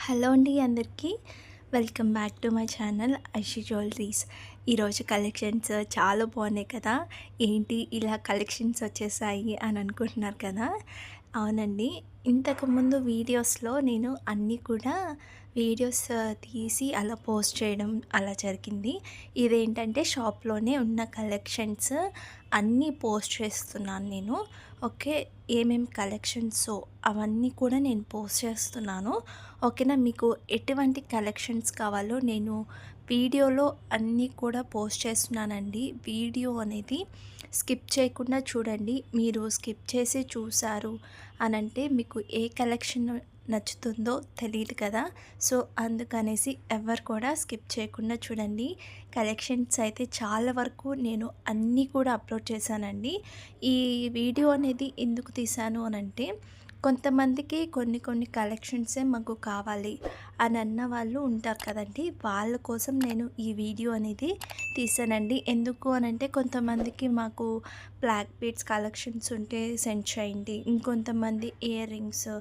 Hello అండి అందరికీ. Welcome back to my channel Aishi jewelleries. ఈరోజు కలెక్షన్స్ చాలా బాగున్నాయి కదా. ఏంటి ఇలా కలెక్షన్స్ వచ్చేసాయి అని అనుకుంటున్నారు కదా. అవునండి, ఇంతకుముందు వీడియోస్లో నేను అన్నీ కూడా వీడియోస్ తీసి అలా పోస్ట్ చేయడం అలా జరిగింది. ఇదేంటంటే షాప్లోనే ఉన్న కలెక్షన్స్ అన్నీ పోస్ట్ చేస్తున్నాను నేను. ఓకే, ఏమేమి కలెక్షన్సో అవన్నీ కూడా నేను పోస్ట్ చేస్తున్నాను. ఓకేనా, మీకు ఎటువంటి కలెక్షన్స్ కావాలో నేను వీడియోలో అన్నీ కూడా పోస్ట్ చేస్తున్నానండి. వీడియో అనేది స్కిప్ చేయకుండా చూడండి. మీరు స్కిప్ చేసి చూసారు అనంటే మీకు ఏ కలెక్షన్ నచ్చుతుందో తెలియదు కదా. సో అందుకనేసి ఎవరు కూడా స్కిప్ చేయకుండా చూడండి. కలెక్షన్స్ అయితే చాలా వరకు నేను అన్నీ కూడా అప్లోడ్ చేశానండి. ఈ వీడియో అనేది ఎందుకు తీశాను అనంటే, కొంతమందికి కొన్ని కలెక్షన్సే మాకు కావాలి అని అన్న వాళ్ళు ఉంటారు కదండి. వాళ్ళ కోసం నేను ఈ వీడియో అనేది తీసానండి. ఎందుకు అనంటే, కొంతమందికి మాకు బ్లాక్ బీడ్స్ కలెక్షన్స్ ఉంటే సెండ్ చేయండి, ఇంకొంతమంది ఇయర్ రింగ్స్,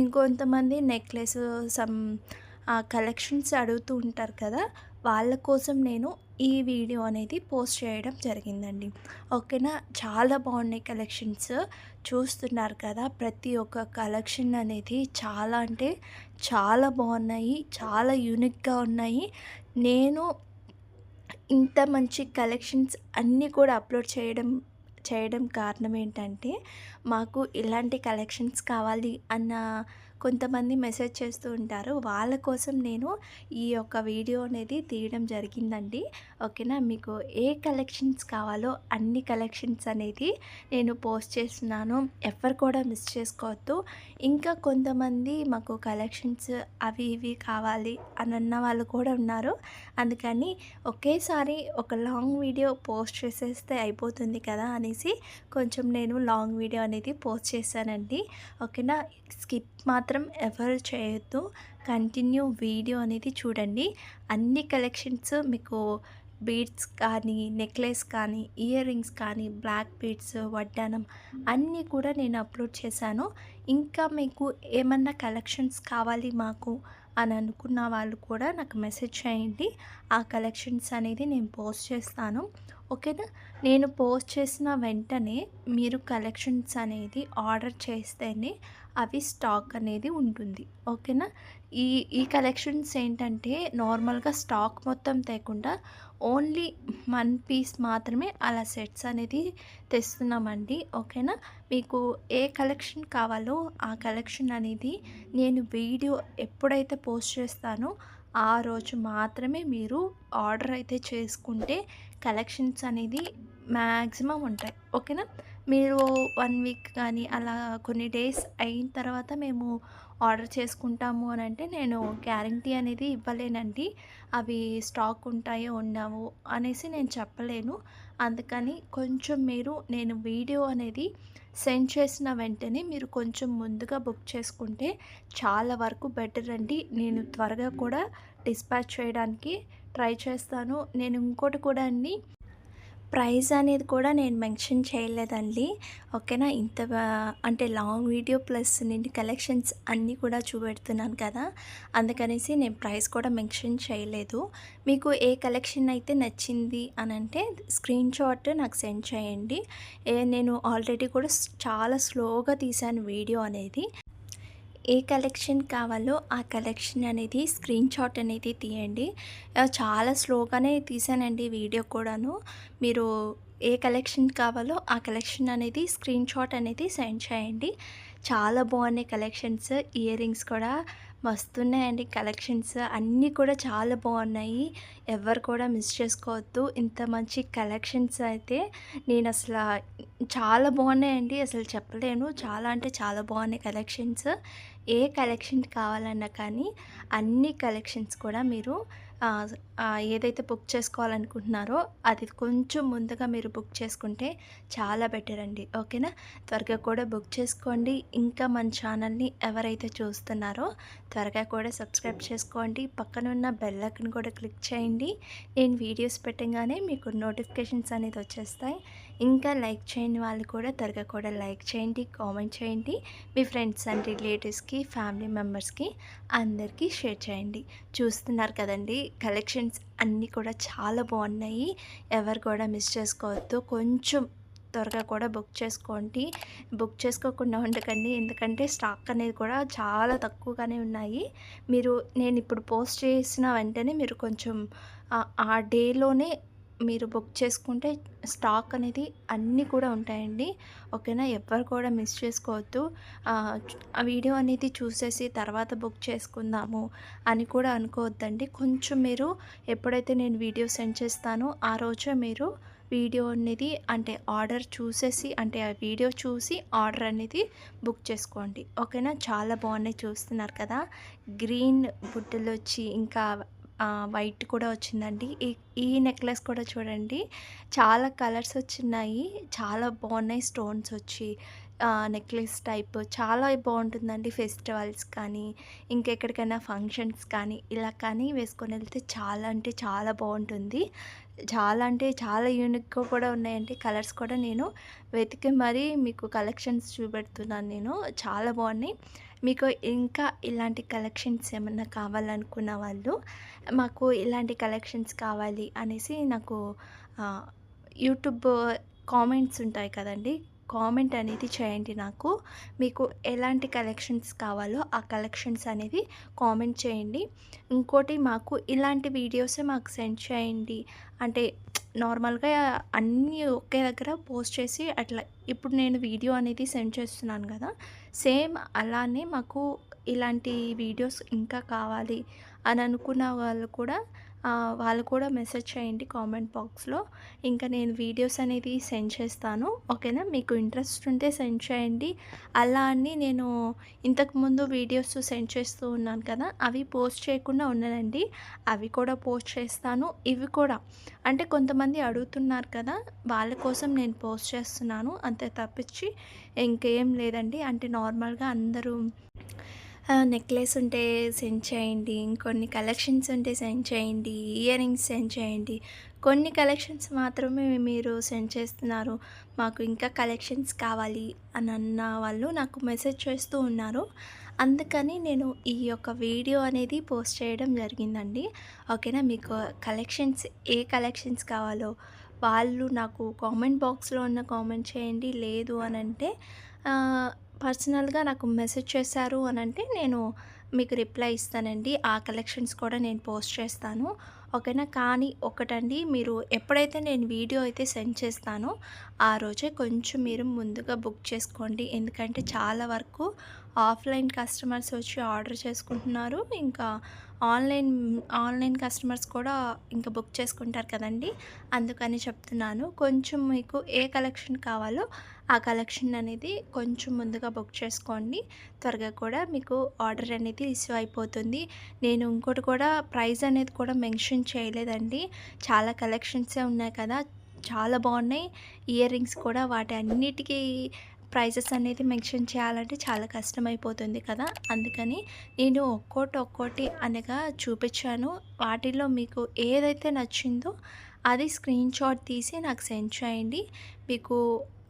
ఇంకొంతమంది నెక్లెస్ సమ్ కలెక్షన్స్ అడుగుతూ ఉంటారు కదా. వాళ్ళ కోసం నేను ఈ వీడియో అనేది పోస్ట్ చేయడం జరిగిందండి. ఓకేనా, చాలా బాగున్నాయి కలెక్షన్స్. చూస్తున్నారు కదా, ప్రతి ఒక్క కలెక్షన్ అనేది చాలా అంటే చాలా బాగున్నాయి, చాలా యూనిక్గా ఉన్నాయి. నేను ఇంత మంచి కలెక్షన్స్ అన్నీ కూడా అప్లోడ్ చేయడం కారణం ఏంటంటే, మాకు ఇలాంటి కలెక్షన్స్ కావాలి అన్న కొంతమంది మెసేజ్ చేస్తూ ఉంటారు. వాళ్ళ కోసం నేను ఈ యొక్క వీడియో అనేది తీయడం జరిగిందండి. ఓకేనా, మీకు ఏ కలెక్షన్స్ కావాలో అన్ని కలెక్షన్స్ అనేది నేను పోస్ట్ చేస్తున్నాను. ఎవరు కూడా మిస్ చేసుకోవద్దు. ఇంకా కొంతమంది మాకు కలెక్షన్స్ అవి ఇవి కావాలి అని అన్న వాళ్ళు కూడా ఉన్నారు. అందుకని ఒకేసారి ఒక లాంగ్ వీడియో పోస్ట్ చేసేస్తే అయిపోతుంది కదా అనేసి కొంచెం నేను లాంగ్ వీడియో అనేది పోస్ట్ చేశానండి. ఓకేనా, స్కిప్ మాత్రం ఎవరు చేయొద్దు. కంటిన్యూ వీడియో అనేది చూడండి. అన్ని కలెక్షన్స్ మీకు బీడ్స్ కానీ, నెక్లెస్ కానీ, ఇయర్ రింగ్స్ కానీ, బ్లాక్ బీడ్స్, వడ్డానం అన్నీ కూడా నేను అప్లోడ్ చేశాను. ఇంకా మీకు ఏమన్నా కలెక్షన్స్ కావాలి మాకు అని అనుకున్న వాళ్ళు కూడా నాకు మెసేజ్ చేయండి. ఆ కలెక్షన్స్ అనేది నేను పోస్ట్ చేస్తాను. ఓకేనా, నేను పోస్ట్ చేసిన వెంటనే మీరు కలెక్షన్స్ అనేది ఆర్డర్ చేస్తేనే అవి స్టాక్ అనేది ఉంటుంది. ఓకేనా, ఈ ఈ కలెక్షన్స్ ఏంటంటే నార్మల్గా స్టాక్ మొత్తం తేకుండా ఓన్లీ 1 పీస్ మాత్రమే అలా సెట్స్ అనేది తెస్తున్నామండి. ఓకేనా, మీకు ఏ కలెక్షన్ కావాలో ఆ కలెక్షన్ అనేది నేను వీడియో ఎప్పుడైతే పోస్ట్ చేస్తానో ఆ రోజు మాత్రమే మీరు ఆర్డర్ అయితే చేసుకుంటే కలెక్షన్స్ అనేది మ్యాక్సిమం ఉంటాయి. ఓకేనా, మీరు 1 వీక్ కానీ అలా కొన్ని డేస్ అయిన తర్వాత మేము ఆర్డర్ చేసుకుంటాము అని అంటే నేను గ్యారంటీ అనేది ఇవ్వలేనండి. అవి స్టాక్ ఉంటాయో ఉండవో అనేసి నేను చెప్పలేను. అందుకని కొంచెం మీరు నేను వీడియో అనేది సెండ్ చేసిన వెంటనే మీరు కొంచెం ముందుగా బుక్ చేసుకుంటే చాలా వరకు బెటర్ అండి. నేను త్వరగా కూడా డిస్పాచ్ చేయడానికి ట్రై చేస్తాను. నేను ఇంకోటి కూడా అండి, ప్రైస్ అనేది కూడా నేను మెన్షన్ చేయలేదండి. ఓకేనా, ఇంత అంటే లాంగ్ వీడియో ప్లస్ నేను కలెక్షన్స్ అన్నీ కూడా చూపెడుతున్నాను కదా, అందుకనేసి నేను ప్రైస్ కూడా మెన్షన్ చేయలేదు. మీకు ఏ కలెక్షన్ అయితే నచ్చింది అని అంటే స్క్రీన్ షాట్ నాకు సెండ్ చేయండి. నేను ఆల్రెడీ కూడా చాలా స్లోగా తీశాను వీడియో అనేది. ఏ కలెక్షన్ కావాలో ఆ కలెక్షన్ అనేది స్క్రీన్ షాట్ అనేది తీయండి. చాలా స్లోగానే తీసానండి వీడియో కూడాను. మీరు ఏ కలెక్షన్ కావాలో ఆ కలెక్షన్ అనేది స్క్రీన్ షాట్ అనేది సెండ్ చేయండి. చాలా బాగున్నాయి కలెక్షన్స్. ఇయర్ రింగ్స్ కూడా మస్తున్నాయండి. కలెక్షన్స్ అన్నీ కూడా చాలా బాగున్నాయి. ఎవరు కూడా మిస్ చేసుకోవద్దు. ఇంత మంచి కలెక్షన్స్ అయితే నేను అసలు చాలా బాగున్నాయండి, అసలు చెప్పలేను. చాలా అంటే చాలా బాగున్నాయి కలెక్షన్స్. ఏ కలెక్షన్ కావాలన్నా కానీ అన్ని కలెక్షన్స్ కూడా మీరు ఏదైతే బుక్ చేసుకోవాలనుకుంటున్నారో అది కొంచెం ముందుగా మీరు బుక్ చేసుకుంటే చాలా బెటర్ అండి. ఓకేనా, త్వరగా కూడా బుక్ చేసుకోండి. ఇంకా మన ఛానల్ని ఎవరైతే చూస్తున్నారో త్వరగా కూడా సబ్స్క్రైబ్ చేసుకోండి. పక్కన ఉన్న బెల్ ఐకాన్ కూడా క్లిక్ చేయండి. నేను వీడియోస్ పెట్టగానే మీకు నోటిఫికేషన్స్ అనేది వచ్చేస్తాయి. ఇంకా లైక్ చేయని వాళ్ళు కూడా త్వరగా కూడా లైక్ చేయండి, కామెంట్ చేయండి. మీ ఫ్రెండ్స్ అండ్ రిలేటివ్స్‌కి, ఫ్యామిలీ మెంబర్స్‌కి అందరికీ షేర్ చేయండి. చూస్తున్నారు కదండీ! కలెక్షన్స్ అన్నీ కూడా చాలా బాగున్నాయి. ఎవరు కూడా మిస్ చేసుకోవద్దు. కొంచెం త్వరగా కూడా బుక్ చేసుకోండి. బుక్ చేసుకోకుండా ఉండకండి. ఎందుకంటే స్టాక్ అనేది కూడా చాలా తక్కువగానే ఉన్నాయి. నేనిప్పుడు పోస్ట్ చేసిన వెంటనే మీరు కొంచెం ఆ డేలోనే మీరు బుక్ చేసుకుంటే స్టాక్ అనేది అన్నీ కూడా ఉంటాయండి. ఓకేనా? ఎవ్వరు కూడా మిస్ చేసుకోవద్దు. ఆ వీడియో అనేది చూసేసి తర్వాత బుక్ చేసుకుందాము అని కూడా అనుకోవద్దండి. కొంచెం మీరు ఎప్పుడైతే నేను వీడియో సెండ్ చేస్తానో ఆ రోజే మీరు వీడియో అనేది అంటే ఆర్డర్ చూసేసి అంటే ఆ వీడియో చూసి ఆర్డర్ అనేది బుక్ చేసుకోండి. ఓకేనా? చాలా బాగున్నాయి చూస్తున్నారు కదా! గ్రీన్ బుట్టలొచ్చి ఇంకా వైట్ కూడా వచ్చిందండి. ఈ నెక్లెస్ కూడా చూడండి. చాలా కలర్స్ వచ్చినాయి. చాలా బాగున్నాయి స్టోన్స్ వచ్చి. నెక్లెస్ టైప్ చాలా బాగుంటుందండి. ఫెస్టివల్స్ కానీ, ఇంకెక్కడికైనా ఫంక్షన్స్ కానీ, ఇలా కానీ వేసుకొనెళ్తే చాలా అంటే చాలా బాగుంటుంది. చాలా అంటే చాలా యూనిక్‌గా కూడా ఉన్నాయండి. కలర్స్ కూడా నేను వెతికి మరీ మీకు కలెక్షన్స్ చూపెడుతున్నాను నేను. చాలా బాగున్నాయి. మీకు ఇంకా ఇలాంటి కలెక్షన్స్ ఏమన్నా కావాలనుకున్న వాళ్ళు మాకు ఇలాంటి కలెక్షన్స్ కావాలి అనేసి నాకు ఆహ్, యూట్యూబ్ కామెంట్స్ ఉంటాయి కదండీ! కామెంట్ అనేది చేయండి నాకు. మీకు ఎలాంటి కలెక్షన్స్ కావాలో ఆ కలెక్షన్స్ అనేది కామెంట్ చేయండి. ఇంకోటి మాకు ఇలాంటి వీడియోసే మాకు సెండ్ చేయండి. అంటే నార్మల్‌గా అన్నీ ఒకే దగ్గర పోస్ట్ చేసి అట్లా ఇప్పుడు నేను వీడియో అనేది సెండ్ చేస్తున్నాను గదా! సేమ్ అలానే మాకు ఇలాంటి వీడియోస్ ఇంకా కావాలి అని అనుకున్న వాళ్ళు కూడా మెసేజ్ చేయండి కామెంట్ బాక్స్‌లో. ఇంకా నేను వీడియోస్ అనేది సెండ్ చేస్తాను. ఓకేనా? మీకు ఇంట్రెస్ట్ ఉంటే సెండ్ చేయండి. అలా అని నేను ఇంతకుముందు వీడియోస్ సెండ్ చేస్తూ ఉన్నాను కదా! అవి పోస్ట్ చేయకుండా ఉండనండి. అవి కూడా పోస్ట్ చేస్తాను. ఇవి కూడా అంటే కొంతమంది అడుగుతున్నారు కదా! వాళ్ళ కోసం నేను పోస్ట్ చేస్తున్నాను. అంతే తప్పించి ఇంకేం లేదండి. అంటే నార్మల్‌గా అందరూ నెక్లెస్ ఉంటే సెండ్ చేయండి. ఇంకొన్ని కలెక్షన్స్ ఉంటే సెండ్ చేయండి. ఇయర్ రింగ్స్ సెండ్ చేయండి. కొన్ని కలెక్షన్స్ మాత్రమే మీరు సెండ్ చేస్తున్నారు. మాకు ఇంకా కలెక్షన్స్ కావాలి అని అన్న వాళ్ళు నాకు మెసేజ్ చేస్తూ ఉన్నారు. అందుకని నేను ఈ యొక్క వీడియో అనేది పోస్ట్ చేయడం జరిగిందండి. ఓకేనా? మీకు ఏ కలెక్షన్స్ కావాలో వాళ్ళు నాకు కామెంట్ బాక్స్‌లో కామెంట్ చేయండి. లేదు అనంటే ఆహ్, పర్సనల్‌గా నాకు మెసేజ్ చేశారు అనంటే నేను మీకు రిప్లై ఇస్తానండి. ఆ కలెక్షన్స్ కూడా నేను పోస్ట్ చేస్తాను. ఓకేనా? కానీ ఒకటండి, మీరు ఎప్పుడైతే నేను వీడియో అయితే సెండ్ చేస్తానో ఆ రోజే కొంచెం మీరు ముందుగా బుక్ చేసుకోండి. ఎందుకంటే చాలా వరకు ఆఫ్‌లైన్ కస్టమర్స్ వచ్చి ఆర్డర్ చేసుకుంటున్నారు. ఇంకా ఆన్‌లైన్ ఆన్‌లైన్ కస్టమర్స్ కూడా ఇంకా బుక్ చేసుకుంటారు కదండీ! అందుకని చెప్తున్నాను. కొంచెం మీకు ఏ కలెక్షన్ కావాలో ఆ కలెక్షన్ అనేది కొంచెం ముందుగా బుక్ చేసుకోండి. త్వరగా కూడా మీకు ఆర్డర్ అనేది రిసీవ్ అయిపోతుంది. నేను ఇంకోటి కూడా ప్రైస్ అనేది కూడా మెన్షన్ చేయలేదండి. చాలా కలెక్షన్సే ఉన్నాయి కదా! చాలా బాగున్నాయి. ఇయర్ రింగ్స్ కూడా వాటి అన్నిటికీ ప్రైజెస్ అనేది మెన్షన్ చేయాలంటే చాలా కష్టమైపోతుంది కదా! అందుకని నేను ఒక్కోటి అనగా చూపించాను. వాటిల్లో మీకు ఏదైతే నచ్చిందో అది స్క్రీన్‌షాట్ తీసి నాకు సెండ్ చేయండి. మీకు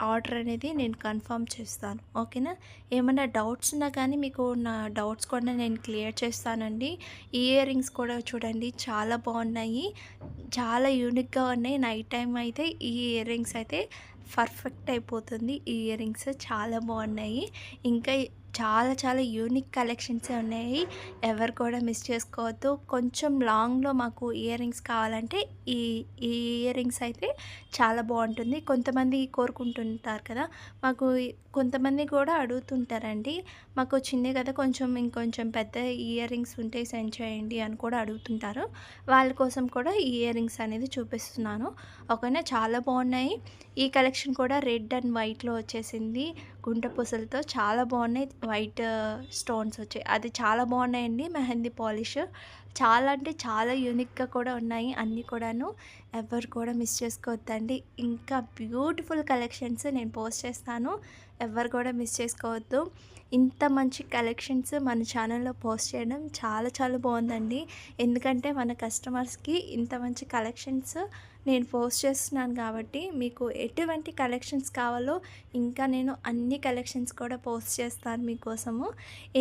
ఆర్డర్ అనేది నేను కన్ఫర్మ్ చేస్తాను. ఓకేనా? ఏమన్నా డౌట్స్ ఉన్నా కానీ మీకు నా డౌట్స్ కూడా నేను క్లియర్ చేస్తానండి. ఇయర్ రింగ్స్ కూడా చూడండి చాలా బాగున్నాయి. చాలా యూనిక్‌గా ఉన్నాయి. నైట్ టైమ్ అయితే ఈ ఇయర్ రింగ్స్ అయితే పర్ఫెక్ట్ అయిపోతుంది. ఈ ఇయర్ రింగ్స్ చాలా బాగున్నాయి. ఇంకా చాలా చాలా యూనిక్ కలెక్షన్సే ఉన్నాయి. ఎవరు కూడా మిస్ చేసుకోవద్దు. కొంచెం లాంగ్‌లో మాకు ఇయర్ రింగ్స్ కావాలంటే ఈ ఈ ఇయర్ రింగ్స్ అయితే చాలా బాగుంటుంది. కొంతమంది కోరుకుంటుంటారు కదా! కొంతమంది కూడా అడుగుతుంటారండి. మాకు చిన్నవి కదా, ఇంకొంచెం పెద్ద ఇయర్ రింగ్స్ ఉంటే సెండ్ చేయండి అని కూడా అడుగుతుంటారు. వాళ్ళ కోసం కూడా ఈ ఇయర్ రింగ్స్ అనేది చూపిస్తున్నాను. ఓకేనా? చాలా బాగున్నాయి. ఈ కలెక్షన్ కూడా రెడ్ అండ్ వైట్‌లో వచ్చేసింది. గుంట పూసలతో చాలా బాగున్నాయి. వైట్ స్టోన్స్ వచ్చాయి. అది చాలా బాగున్నాయండి. మెహందీ పాలిష్ చాలా అంటే చాలా యూనిక్‌గా కూడా ఉన్నాయి అన్నీ కూడాను. ఎవ్వరు కూడా మిస్ చేసుకోవద్దండి. ఇంకా బ్యూటిఫుల్ కలెక్షన్స్ నేను పోస్ట్ చేస్తాను. ఎవ్వరు కూడా మిస్ చేసుకోవద్దు. ఇంత మంచి కలెక్షన్స్ మన ఛానల్‌లో పోస్ట్ చేయడం చాలా చాలా బావుందండి. ఎందుకంటే మన కస్టమర్స్‌కి ఇంత మంచి కలెక్షన్స్ నేను పోస్ట్ చేస్తున్నాను కాబట్టి మీకు ఎటువంటి కలెక్షన్స్ కావాలో ఇంకా నేను అన్ని కలెక్షన్స్ కూడా పోస్ట్ చేస్తాను మీకోసము.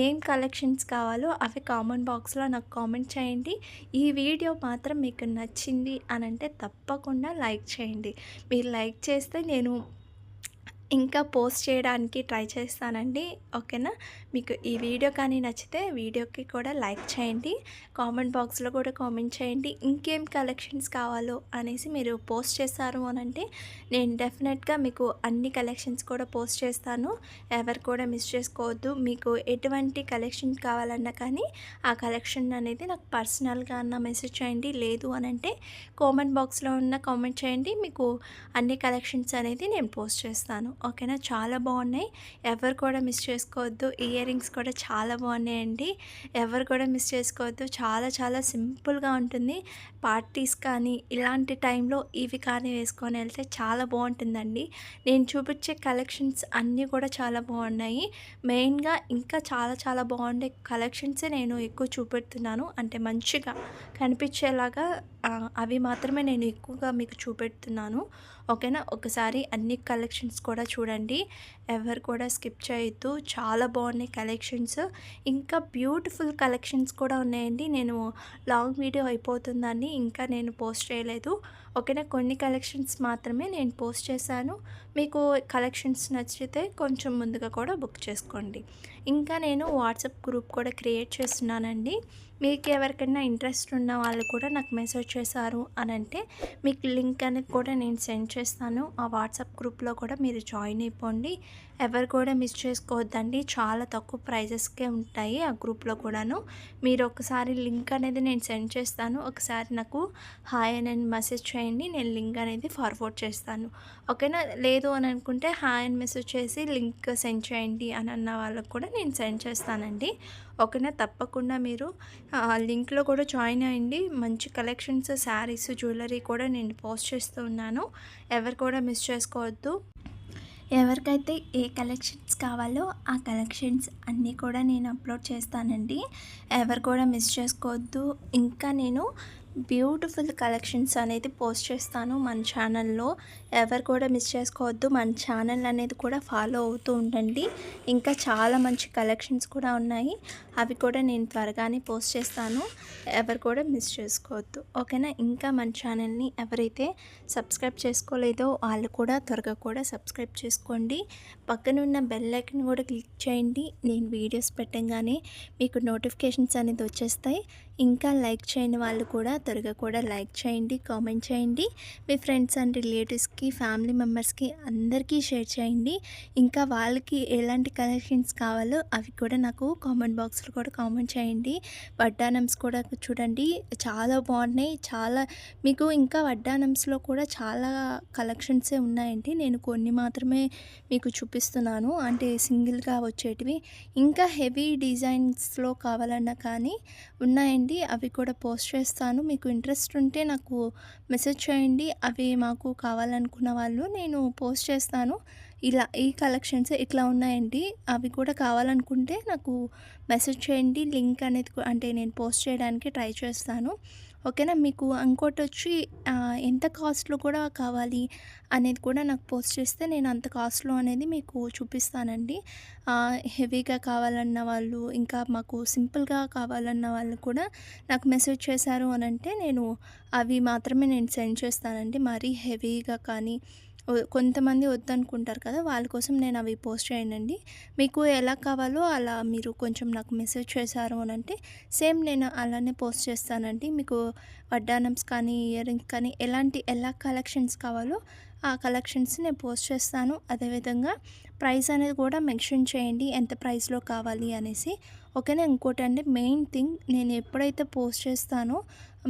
ఏం కలెక్షన్స్ కావాలో అవి కామెంట్ బాక్స్‌లో నాకు కామెంట్ చేయండి. ఈ వీడియో మాత్రం మీకు నచ్చింది అనంటే తప్పకుండా లైక్ చేయండి. మీరు లైక్ చేస్తే నేను ఇంకా పోస్ట్ చేయడానికి ట్రై చేస్తానండి. ఓకేనా? మీకు ఈ వీడియో కానీ నచ్చితే వీడియోకి కూడా లైక్ చేయండి. కామెంట్ బాక్స్‌లో కూడా కామెంట్ చేయండి. ఇంకేం కలెక్షన్స్ కావాలో అనేసి మీరు పోస్ట్ చేశారు అనంటే నేను డెఫినెట్‌గా మీకు అన్ని కలెక్షన్స్ కూడా పోస్ట్ చేస్తాను. ఎవరు కూడా మిస్ చేసుకోవద్దు. మీకు ఎటువంటి కలెక్షన్ కావాలన్నా కానీ ఆ కలెక్షన్ అనేది నాకు పర్సనల్‌గా అన్నా మెసేజ్ చేయండి. లేదు అనంటే కామెంట్ బాక్స్‌లో కామెంట్ చేయండి. మీకు అన్ని కలెక్షన్స్ అనేది నేను పోస్ట్ చేస్తాను. ఓకేనా? చాలా బాగున్నాయి. ఎవరు కూడా మిస్ చేసుకోవద్దు. ఇయర్ రింగ్స్ కూడా చాలా బాగున్నాయండి. ఎవరు కూడా మిస్ చేసుకోవద్దు. చాలా చాలా సింపుల్గా ఉంటుంది. పార్టీస్ కానీ ఇలాంటి టైంలో ఇవి కానీ వేసుకొని వెళ్తే చాలా బాగుంటుందండి. నేను చూపించే కలెక్షన్స్ అన్నీ కూడా చాలా బాగున్నాయి. మెయిన్గా ఇంకా చాలా చాలా బాగుండే కలెక్షన్సే నేను ఎక్కువ చూపెడుతున్నాను. అంటే మంచిగా కనిపించేలాగా అవి మాత్రమే నేను ఎక్కువగా మీకు చూపెడుతున్నాను. ఓకేనా? ఒకసారి అన్ని కలెక్షన్స్ కూడా చూడండి. ఎవరు కూడా స్కిప్ చేయొద్దు. చాలా బాగున్నాయి కలెక్షన్స్. ఇంకా బ్యూటిఫుల్ కలెక్షన్స్ కూడా ఉన్నాయండి. నేను లాంగ్ వీడియో అయిపోతుందని ఇంకా నేను పోస్ట్ చేయలేదు. ఓకేనా? కొన్ని కలెక్షన్స్ మాత్రమే నేను పోస్ట్ చేశాను. మీకు కలెక్షన్స్ నచ్చితే కొంచెం ముందుగా కూడా బుక్ చేసుకోండి. ఇంకా నేను వాట్సాప్ గ్రూప్ కూడా క్రియేట్ చేస్తున్నానండి. మీకు ఎవరికైనా ఇంట్రెస్ట్ ఉన్న వాళ్ళు కూడా నాకు మెసేజ్ చేశారు అనంటే మీకు లింక్ అనేది కూడా నేను సెండ్ చేస్తాను. ఆ వాట్సాప్ గ్రూప్లో కూడా మీరు జాయిన్ అయిపోండి. ఎవరు కూడా మిస్ చేసుకోవద్దండి. చాలా తక్కువ ప్రైజెస్కే ఉంటాయి ఆ గ్రూప్లో కూడాను. మీరు ఒకసారి లింక్ అనేది నేను సెండ్ చేస్తాను. ఒకసారి నాకు హాయ్ అని మెసేజ్ చేయండి. నేను లింక్ అనేది ఫార్వర్డ్ చేస్తాను. ఓకేనా? లేదు అని అనుకుంటే హాయ్ అని మెసేజ్ చేసి లింక్ సెండ్ చేయండి అని అన్న వాళ్ళకు కూడా నేను సెండ్ చేస్తానండి. ఓకేనా? తప్పకుండా మీరు లింక్లో కూడా జాయిన్ అయ్యండి. మంచి కలెక్షన్స్, శారీస్, జ్యువెలరీ కూడా నేను పోస్ట్ చేస్తూ ఉన్నాను. ఎవరు కూడా మిస్ చేసుకోవద్దు. ఎవరికైతే ఏ కలెక్షన్స్ కావాలో ఆ కలెక్షన్స్ అన్నీ కూడా నేను అప్లోడ్ చేస్తానండి. ఎవరు కూడా మిస్ చేసుకోవద్దు. ఇంకా నేను బ్యూటిఫుల్ కలెక్షన్స్ అనేది పోస్ట్ చేస్తాను మన ఛానల్లో. ఎవరు కూడా మిస్ చేసుకోవద్దు. మన ఛానల్ అనేది కూడా ఫాలో అవుతూ ఉండండి. ఇంకా చాలా మంచి కలెక్షన్స్ కూడా ఉన్నాయి. అవి కూడా నేను త్వరగానే పోస్ట్ చేస్తాను. ఎవరు కూడా మిస్ చేసుకోవద్దు. ఓకేనా? ఇంకా మన ఛానల్ని ఎవరైతే సబ్స్క్రైబ్ చేసుకోలేదో వాళ్ళు కూడా త్వరగా కూడా సబ్స్క్రైబ్ చేసుకోండి. పక్కనున్న బెల్ ఐకాన్ కూడా క్లిక్ చేయండి. నేను వీడియోస్ పెట్టగానే మీకు నోటిఫికేషన్స్ అనేది వచ్చేస్తాయి. ఇంకా లైక్ చేయని వాళ్ళు కూడా త్వరగా కూడా లైక్ చేయండి, కామెంట్ చేయండి. మీ ఫ్రెండ్స్ అండ్ రిలేటివ్స్కి, ఫ్యామిలీ మెంబర్స్కి అందరికీ షేర్ చేయండి. ఇంకా వాళ్ళకి ఎలాంటి కలెక్షన్స్ కావాలో అవి కూడా నాకు కామెంట్ బాక్స్లో కూడా కామెంట్ చేయండి. వడ్డానమ్స్ కూడా చూడండి, చాలా బాగున్నాయి. చాలా మీకు ఇంకా వడ్డానమ్స్లో కూడా చాలా కలెక్షన్సే ఉన్నాయండి. నేను కొన్ని మాత్రమే మీకు చూపిస్తున్నాను, అంటే సింగిల్గా వచ్చేటివి. ఇంకా హెవీ డిజైన్స్లో కావాలన్నా కానీ ఉన్నాయండి. అవి కూడా పోస్ట్ చేస్తాను. మీకు ఇంట్రెస్ట్ ఉంటే నాకు మెసేజ్ చేయండి. అవి మాకు కావాలనుకున్న వాళ్ళు నేను పోస్ట్ చేస్తాను. ఇలా ఈ కలెక్షన్స్ ఇట్లా ఉన్నాయండి. అవి కూడా కావాలనుకుంటే నాకు మెసేజ్ చేయండి. లింక్ అనేది అంటే నేను పోస్ట్ చేయడానికి ట్రై చేస్తాను. ఓకేనా? మీకు ఇంకోటొచ్చి ఎంత కాస్ట్‌లో కూడా కావాలి అనేది కూడా నాకు పోస్ట్ చేస్తే నేను అంత కాస్ట్‌లో అనేది మీకు చూపిస్తానండి. హెవీగా కావాలన్న వాళ్ళు, ఇంకా మాకు సింపుల్గా కావాలన్న వాళ్ళు కూడా నాకు మెసేజ్ చేశారు అనంటే నేను అవి మాత్రమే నేను సెండ్ చేస్తానండి. మరీ హెవీగా కానీ కొంతమంది వద్దనుకుంటారు కదా! వాళ్ళ కోసం నేను అవి పోస్ట్ చేయనండి. మీకు ఎలా కావాలో అలా మీరు కొంచెం నాకు మెసేజ్ చేశారు అనంటే సేమ్ నేను అలానే పోస్ట్ చేస్తానండి. మీకు వడ్డానమ్స్ కానీ, ఇయర్ రింగ్స్ కానీ ఎలా కలెక్షన్స్ కావాలో ఆ కలెక్షన్స్ నేను పోస్ట్ చేస్తాను. అదేవిధంగా ప్రైస్ అనేది కూడా మెన్షన్ చేయండి. ఎంత ప్రైస్‌లో కావాలి అనేసి. ఓకేనా? ఇంకోటండి, మెయిన్ థింగ్, నేను ఎప్పుడైతే పోస్ట్ చేస్తానో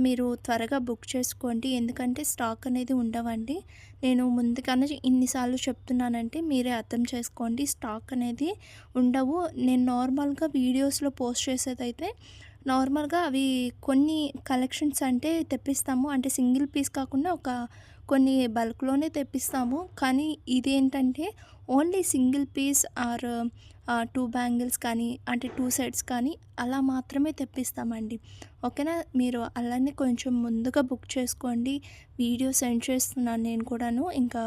మీరు త్వరగా బుక్ చేసుకోండి. ఎందుకంటే స్టాక్ అనేది ఉండవండి. నేను ముందుగానే ఇన్ని సార్లు చెప్తున్నానంటే మీరే అర్థం చేసుకోండి. స్టాక్ అనేది ఉండవు. నేను నార్మల్‌గా వీడియోస్‌లో పోస్ట్ చేసేదైతే నార్మల్‌గా అవి కొన్ని కలెక్షన్స్ అంటే తెప్పిస్తాము. అంటే సింగిల్ పీస్ కాకుండా కొన్ని బల్క్‌లోనే తెప్పిస్తాము. కానీ ఇదేంటంటే only single piece or 2 bangles కానీ అంటే 2 సెట్స్ కానీ అలా మాత్రమే తెప్పిస్తామండి. ఓకేనా? మీరు అలానే కొంచెం ముందుగా బుక్ చేసుకోండి. వీడియో సెండ్ చేస్తున్నాను నేను కూడాను. ఇంకా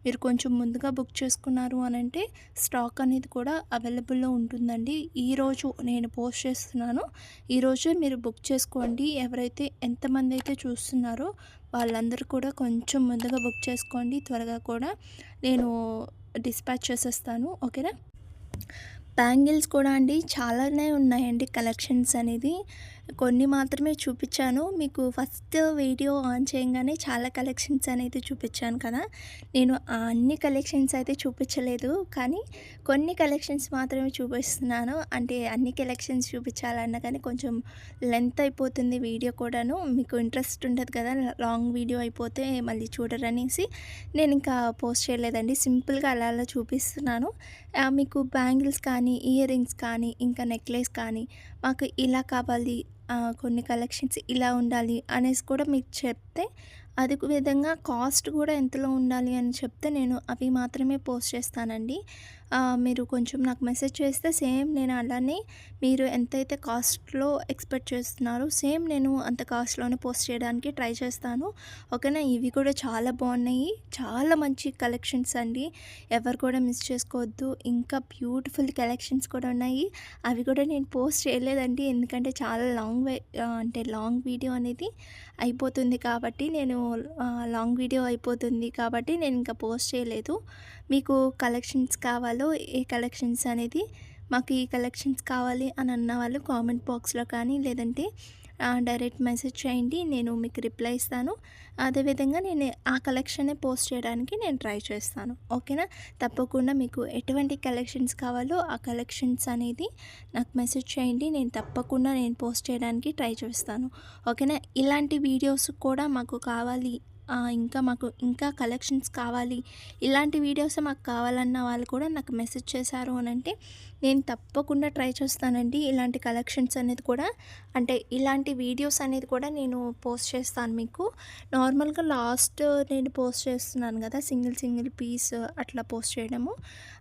మీరు కొంచెం ముందుగా బుక్ చేసుకున్నారు అనంటే స్టాక్ అనేది కూడా అవైలబుల్‌లో ఉంటుందండి. ఈరోజు నేను పోస్ట్ చేస్తున్నాను. ఈరోజే మీరు బుక్ చేసుకోండి. ఎవరైతే ఎంతమందైతే చూస్తున్నారో వాళ్ళందరూ కూడా కొంచెం ముందుగా బుక్ చేసుకోండి. త్వరగా కూడా నేను డిస్పాచ్ చేసేస్తాను. ఓకేనా? బ్యాంగిల్స్ కూడా అండి చాలానే ఉన్నాయండి కలెక్షన్స్ అనేది. కొన్ని మాత్రమే చూపిచ్చాను. మీకు ఫస్ట్ వీడియో ఆన్ చేయంగానే చాలా కలెక్షన్స్ అనేది చూపిచ్చాను కదా! నేను ఆ అన్ని కలెక్షన్స్ అయితే చూపిచ్చలేదు. కానీ కొన్ని కలెక్షన్స్ మాత్రమే చూపిస్తున్నాను. అంటే అన్ని కలెక్షన్స్ చూపిచ్చాలన్నా కానీ కొంచెం లెంత్ అయిపోతుంది వీడియో కూడాను. మీకు ఇంట్రెస్ట్ ఉండదు కదా! లాంగ్ వీడియో అయిపోతే మళ్ళీ చూడరనేసి నేనింకా పోస్ట్ చేయలేదండి. సింపుల్‌గా అలా అలా చూపిస్తున్నాను. మీకు బ్యాంగిల్స్ కానీ, ఇయర్ రింగ్స్ కానీ, ఇంకా నెక్లెస్ కానీ మాకు ఇలా కావాలి, కొన్ని కలెక్షన్స్ ఇలా ఉండాలి అనేసి కూడా మీకు చెప్తే అది విధంగా కాస్ట్ కూడా ఎంతలో ఉండాలి అని చెప్తే నేను అవి మాత్రమే పోస్ట్ చేస్తానండి. మీరు కొంచెం నాకు మెసేజ్ చేస్తే సేమ్ నేను అలానే మీరు ఎంతైతే కాస్ట్‌లో ఎక్స్‌పెక్ట్ చేస్తున్నారో సేమ్ నేను అంత కాస్ట్‌లోనే పోస్ట్ చేయడానికి ట్రై చేస్తాను. ఓకేనా? ఇవి కూడా చాలా బాగున్నాయి. చాలా మంచి కలెక్షన్స్ అండి. ఎవరు కూడా మిస్ చేసుకోవద్దు. ఇంకా బ్యూటిఫుల్ కలెక్షన్స్ కూడా ఉన్నాయి. అవి కూడా నేను పోస్ట్ చేయలేదండి. ఎందుకంటే చాలా అంటే లాంగ్ వీడియో అనేది అయిపోతుంది కాబట్టి లాంగ్ వీడియో అయిపోతుంది కాబట్టి నేను ఇంకా పోస్ట్ చేయలేదు. మీకు కలెక్షన్స్ కావాలో ఏ కలెక్షన్స్ అనేది మాకు ఈ కలెక్షన్స్ కావాలి అని అన్న వాళ్ళు కామెంట్ బాక్స్‌లో కానీ లేదంటే డైరెక్ట్ మెసేజ్ చేయండి. నేను మీకు రిప్లై ఇస్తాను. అదేవిధంగా నేను ఆ కలెక్షనే పోస్ట్ చేయడానికి నేను ట్రై చేస్తాను. ఓకేనా? తప్పకుండా మీకు ఎటువంటి కలెక్షన్స్ కావాలో ఆ కలెక్షన్స్ అనేది నాకు మెసేజ్ చేయండి. నేను పోస్ట్ చేయడానికి ట్రై చేస్తాను. ఓకేనా? ఇలాంటి వీడియోస్ కూడా మాకు కావాలి, మాకు ఇంకా కలెక్షన్స్ కావాలి, ఇలాంటి వీడియోసే మాకు కావాలన్న వాళ్ళు కూడా నాకు మెసేజ్ చేశారు అనంటే నేను తప్పకుండా ట్రై చేస్తానండి. ఇలాంటి కలెక్షన్స్ అనేది కూడా అంటే ఇలాంటి వీడియోస్ అనేది కూడా నేను పోస్ట్ చేస్తాను మీకు. నార్మల్‌గా లాస్ట్ నేను పోస్ట్ చేస్తున్నాను కదా! సింగిల్ పీస్ అట్లా పోస్ట్ చేయడము.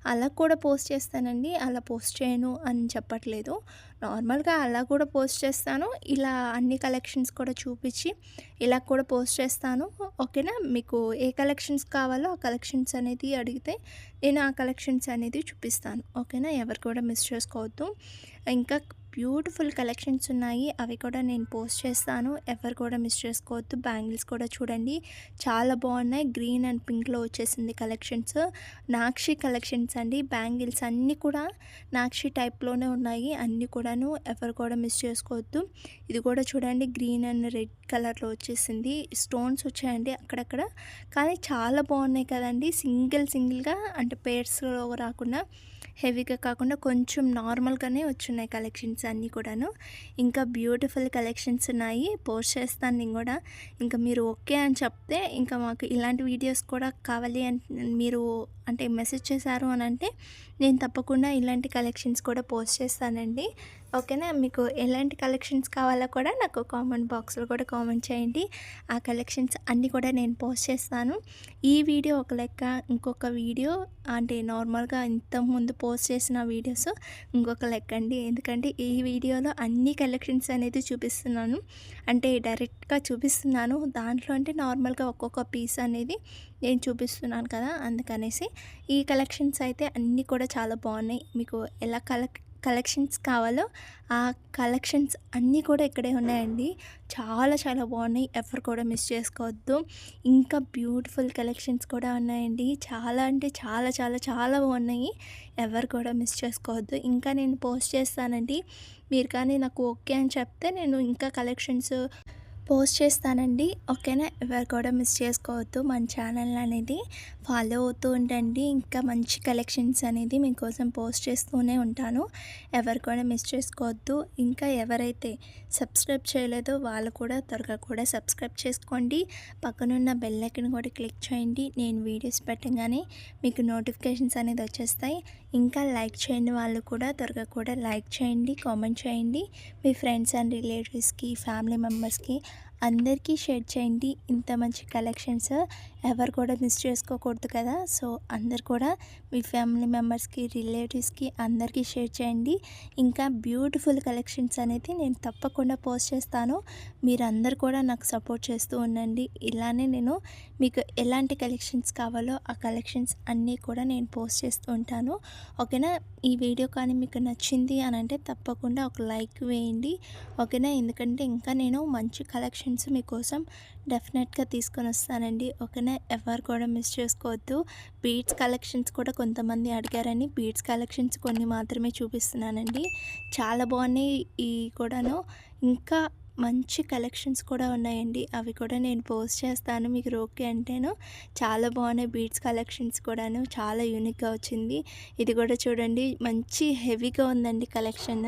అలా కూడా పోస్ట్ చేస్తానండి. అలా పోస్ట్ చేయను అని చెప్పట్లేదు. నార్మల్‌గా అలా కూడా పోస్ట్ చేస్తాను. ఇలా అన్ని కలెక్షన్స్ కూడా చూపించి ఇలా కూడా పోస్ట్ చేస్తాను. ఓకేనా? మీకు ఏ కలెక్షన్స్ కావాలో ఆ కలెక్షన్స్ అనేది అడిగితే నేను ఆ కలెక్షన్స్ అనేది చూపిస్తాను. ఓకేనా? ఎవరు కూడా మిస్ చేసుకోవద్దు. ఇంకా బ్యూటిఫుల్ కలెక్షన్స్ ఉన్నాయి. అవి కూడా నేను పోస్ట్ చేస్తాను. ఎవరు కూడా మిస్ చేసుకోవద్దు. బ్యాంగిల్స్ కూడా చూడండి చాలా బాగున్నాయి. గ్రీన్ అండ్ పింక్‌లో వచ్చేసింది కలెక్షన్స్. నాక్షి కలెక్షన్స్ అండి. బ్యాంగిల్స్ అన్నీ కూడా నాక్షి టైప్‌లోనే ఉన్నాయి. అన్నీ కూడాను ఎవరు కూడా మిస్ చేసుకోవద్దు. ఇది కూడా చూడండి గ్రీన్ అండ్ రెడ్ కలర్‌లో వచ్చేసింది. స్టోన్స్ వచ్చాయండి అక్కడక్కడ. కానీ చాలా బాగున్నాయి కదండీ! సింగిల్‌గా అంటే పెయిర్స్‌లో రాకుండా హెవీగా కాకుండా కొంచెం నార్మల్‌గానే వచ్చున్నాయి కలెక్షన్స్ అన్నీ కూడాను. ఇంకా బ్యూటిఫుల్ కలెక్షన్స్ ఉన్నాయి. పోస్ట్ చేస్తాను నేను గూడా. ఇంకా మీరు ఓకే అని చెప్తే ఇంకా మాకు ఇలాంటి వీడియోస్ కూడా కావాలి అని మీరు అంటే మెసేజ్ చేశారు అనంటే నేను తప్పకుండా ఇలాంటి కలెక్షన్స్ కూడా పోస్ట్ చేస్తానండి. ఓకేనా? మీకు ఎలాంటి కలెక్షన్స్ కావాలో కూడా నాకు కామెంట్ బాక్స్‌లో కూడా కామెంట్ చేయండి. ఆ కలెక్షన్స్ అన్నీ కూడా నేను పోస్ట్ చేస్తాను. ఈ వీడియో ఒక లెక్క, ఇంకొక వీడియో అంటే నార్మల్‌గా ఇంతకుముందు పోస్ట్ చేసిన వీడియోస్ ఇంకొక లెక్క అండి. ఎందుకంటే ఈ వీడియోలో అన్ని కలెక్షన్స్ అనేది చూపిస్తున్నాను. అంటే డైరెక్ట్‌గా చూపిస్తున్నాను. దాంట్లో అంటే నార్మల్‌గా ఒక్కొక్క పీస్ అనేది నేను చూపిస్తున్నాను కదా! అందుకనేసి ఈ కలెక్షన్స్ అయితే అన్నీ కూడా చాలా బాగున్నాయి. మీకు ఎలా కలెక్షన్స్ కావాలో ఆ కలెక్షన్స్ అన్నీ కూడా ఇక్కడే ఉన్నాయండి. చాలా బాగున్నాయి. ఎవరు కూడా మిస్ చేసుకోవద్దు. ఇంకా బ్యూటిఫుల్ కలెక్షన్స్ కూడా ఉన్నాయండి. చాలా అంటే చాలా బాగున్నాయి. ఎవరు కూడా మిస్ చేసుకోవద్దు. ఇంకా నేను పోస్ట్ చేస్తానండి. మీరు కానీ నాకు ఓకే అని చెప్తే నేను ఇంకా కలెక్షన్స్ పోస్ట్ చేస్తానండి. ఓకేనా? ఎవరు కూడా మిస్ చేసుకోవద్దు. మన ఛానల్ అనేది ఫాలో అవుతూ ఉండండి. ఇంకా మంచి కలెక్షన్స్ అనేది మీకోసం పోస్ట్ చేస్తూనే ఉంటాను. ఎవరు కూడా మిస్ చేసుకోవద్దు. ఇంకా ఎవరైతే సబ్స్క్రైబ్ చేయలేదో వాళ్ళు కూడా త్వరగా కూడా సబ్స్క్రైబ్ చేసుకోండి. పక్కనున్న బెల్ ఐకాన్ కూడా క్లిక్ చేయండి. నేను వీడియోస్ పెట్టగానే మీకు నోటిఫికేషన్స్ అనేది వచ్చేస్తాయి. ఇంకా లైక్ చేయని వాళ్ళు కూడా త్వరగా కూడా లైక్ చేయండి, కామెంట్ చేయండి. మీ ఫ్రెండ్స్ అండ్ రిలేటివ్స్కి, ఫ్యామిలీ మెంబర్స్కి అందరికీ షేర్ చేయండి. ఇంత మంచి కలెక్షన్స్ ఎవరు కూడా మిస్ చేసుకోకూడదు కదా. సో అందరు కూడా మీ ఫ్యామిలీ మెంబర్స్కి, రిలేటివ్స్కి అందరికీ షేర్ చేయండి. ఇంకా బ్యూటిఫుల్ కలెక్షన్స్ అనేది నేను తప్పకుండా పోస్ట్ చేస్తాను. మీరందరూ కూడా నాకు సపోర్ట్ చేస్తూ ఉండండి. ఇలానే నేను మీకు ఎలాంటి కలెక్షన్స్ కావాలో ఆ కలెక్షన్స్ అన్నీ కూడా నేను పోస్ట్ చేస్తూ ఉంటాను. ఓకేనా? ఈ వీడియో కానీ మీకు నచ్చింది అని అంటే తప్పకుండా ఒక లైక్ వేయండి. ఓకేనా? ఎందుకంటే ఇంకా నేను మంచి కలెక్షన్స్ మీకోసం డెఫినెట్గా తీసుకొని వస్తానండి. ఓకేనా? ఎవరు కూడా మిస్ చేసుకోవద్దు. బీడ్స్ కలెక్షన్స్ కూడా కొంతమంది అడిగారని బీడ్స్ కలెక్షన్స్ కొన్ని మాత్రమే చూపిస్తున్నానండి. చాలా బాగున్నాయి ఈ కూడాను. ఇంకా మంచి కలెక్షన్స్ కూడా ఉన్నాయండి. అవి కూడా నేను పోస్ట్ చేస్తాను. మీకు ఓకే అంటేను. చాలా బాగున్నాయి బీడ్స్ కలెక్షన్స్ కూడాను. చాలా యూనిక్గా వచ్చింది. ఇది కూడా చూడండి, మంచి హెవీగా ఉందండి కలెక్షన్.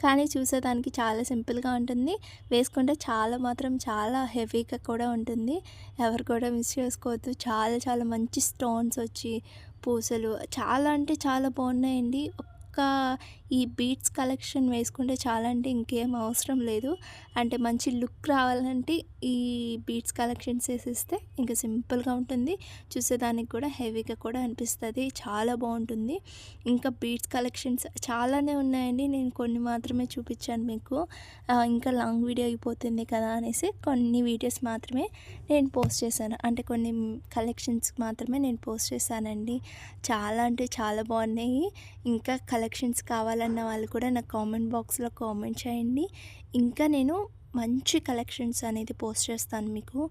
కానీ చూసేదానికి చాలా సింపుల్గా ఉంటుంది. వేసుకుంటే చాలా హెవీగా కూడా ఉంటుంది. ఎవరు కూడా మిస్ చేసుకోవద్దు. చాలా చాలా మంచి స్టోన్స్ వచ్చి పూసలు చాలా అంటే చాలా బాగున్నాయండి. ఈ బీడ్స్ కలెక్షన్ వేసుకుంటే చాలా అంటే ఇంకేం అవసరం లేదు. అంటే మంచి లుక్ రావాలంటే ఈ బీడ్స్ కలెక్షన్స్ వేసేస్తే ఇంకా సింపుల్గా ఉంటుంది. చూసేదానికి కూడా హెవీగా కూడా అనిపిస్తుంది. చాలా బాగుంటుంది. ఇంకా బీడ్స్ కలెక్షన్స్ చాలానే ఉన్నాయండి. నేను కొన్ని మాత్రమే చూపించాను మీకు. ఇంకా లాంగ్ వీడియో అయిపోతుంది కదా అనేసి కొన్ని వీడియోస్ మాత్రమే నేను పోస్ట్ చేశాను. అంటే కొన్ని కలెక్షన్స్ మాత్రమే నేను పోస్ట్ చేశానండి. చాలా అంటే చాలా బాగున్నాయి. ఇంకా కలెక్షన్స్ కావాలన్న వాళ్ళు కూడా నాకు కామెంట్ బాక్స్లో కామెంట్ చేయండి. ఇంకా నేను మంచి కలెక్షన్స్ అనేది పోస్ట్ చేస్తాను మీకు.